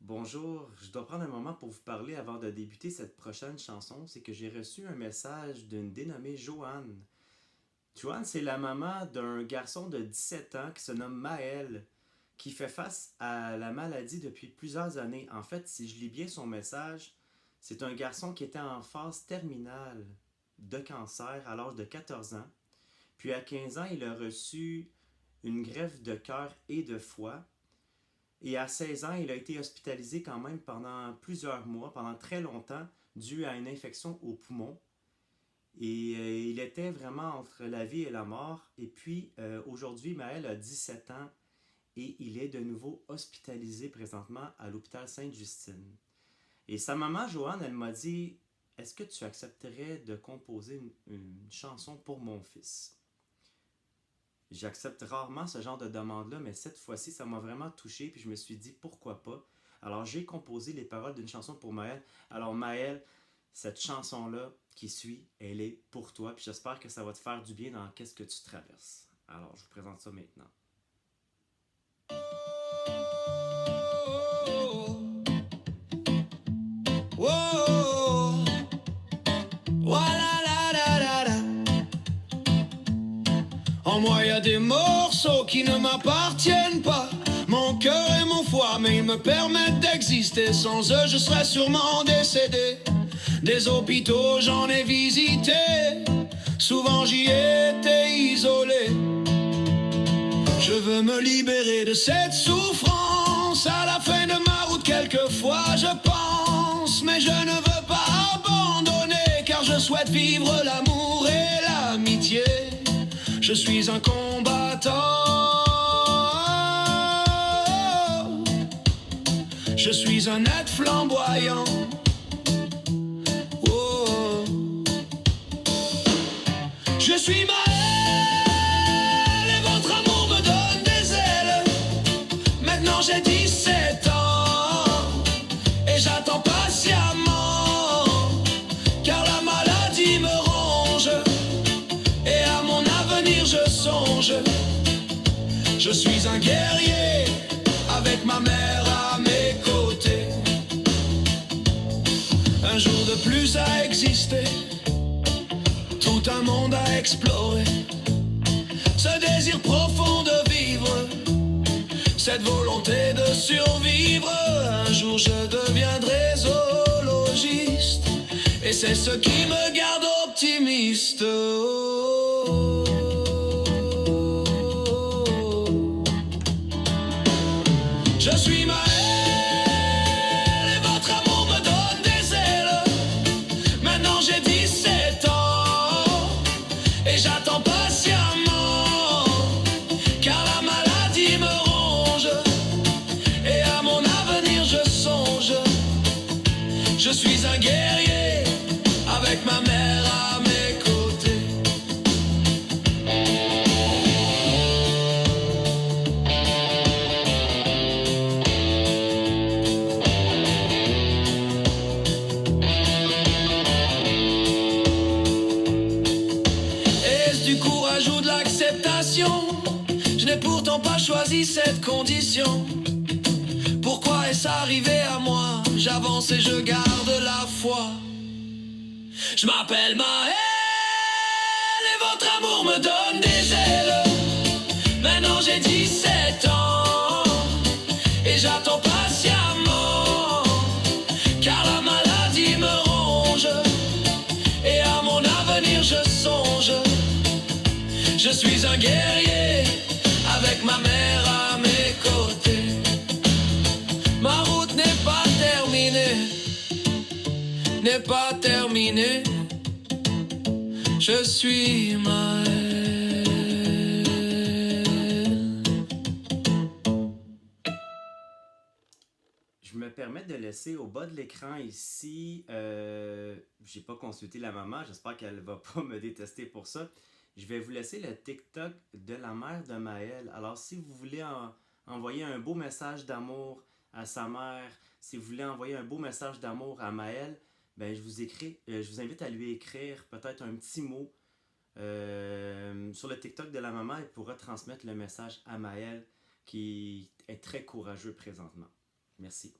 Bonjour, je dois prendre un moment pour vous parler avant de débuter cette prochaine chanson. C'est que j'ai reçu un message d'une dénommée Joanne. Joanne, c'est la maman d'un garçon de 17 ans qui se nomme Maël, qui fait face à la maladie depuis plusieurs années. En fait, si je lis bien son message, c'est un garçon qui était en phase terminale de cancer à l'âge de 14 ans. Puis à 15 ans, il a reçu une greffe de cœur et de foie. Et à 16 ans, il a été hospitalisé quand même pendant plusieurs mois, pendant très longtemps, dû à une infection au poumon. Et il était vraiment entre la vie et la mort. Et puis aujourd'hui, Maël a 17 ans et il est de nouveau hospitalisé présentement à l'hôpital Sainte-Justine. Et sa maman, Joanne, elle m'a dit, est-ce que tu accepterais de composer une chanson pour mon fils? J'accepte rarement ce genre de demande-là, mais cette fois-ci, ça m'a vraiment touché, puis je me suis dit pourquoi pas. Alors j'ai composé les paroles d'une chanson pour Maël. Alors Maël, cette chanson-là qui suit, elle est pour toi, puis j'espère que ça va te faire du bien dans qu'est-ce que tu traverses. Alors je vous présente ça maintenant. Whoa, la. En moi y a des morceaux qui ne m'appartiennent pas. Mon cœur et mon foie, mais ils me permettent d'exister. Sans eux, je serais sûrement décédé. Des hôpitaux, j'en ai visité. Souvent j'y étais isolé. Je veux me libérer de cette souffrance. À la fin de ma route, quelquefois je pense. Mais je ne veux pas abandonner, car je souhaite vivre l'amour et l'amitié. Je suis un combattant. Je suis un être flamboyant. Oh. Je suis Maël et votre amour me donne des ailes. Maintenant j'ai 17 ans et j'attends patiemment, car la maladie me ronge et à mon avenir je songe. Je suis un guerrier avec ma mère à mes côtés. Un jour de plus à exister, tout un monde à explorer. Ce désir profond de vivre, cette volonté de survivre. Un jour je deviendrai zoologiste, et c'est ce qui me garde optimiste. Je suis Maël et votre amour me donne des ailes. Maintenant j'ai 17 ans et j'attends patiemment, car la maladie me ronge et à mon avenir je songe. Je suis un guerrier avec ma mère à mes côtés. Est-ce du courage ou de l'acceptation? Je n'ai pourtant pas choisi cette condition. Pourquoi est-ce arrivé à moi? J'avance et je garde la foi. Je m'appelle Maël et votre amour me donne des ailes. Maintenant j'ai 17 ans et j'attends patiemment, car la maladie me ronge et à mon avenir je songe. Je suis un guerrier avec ma mère à mes côtés. Ma route n'est pas terminée, n'est pas terminée. Je suis Maël. Je me permets de laisser au bas de l'écran ici, j'ai pas consulté la maman, j'espère qu'elle va pas me détester pour ça. Je vais vous laisser le TikTok de la mère de Maël. Alors si vous voulez envoyer un beau message d'amour à sa mère, si vous voulez envoyer un beau message d'amour à Maël, ben je vous invite à lui écrire peut-être un petit mot sur le TikTok de la maman. Elle pourra transmettre le message à Maël qui est très courageux présentement. Merci.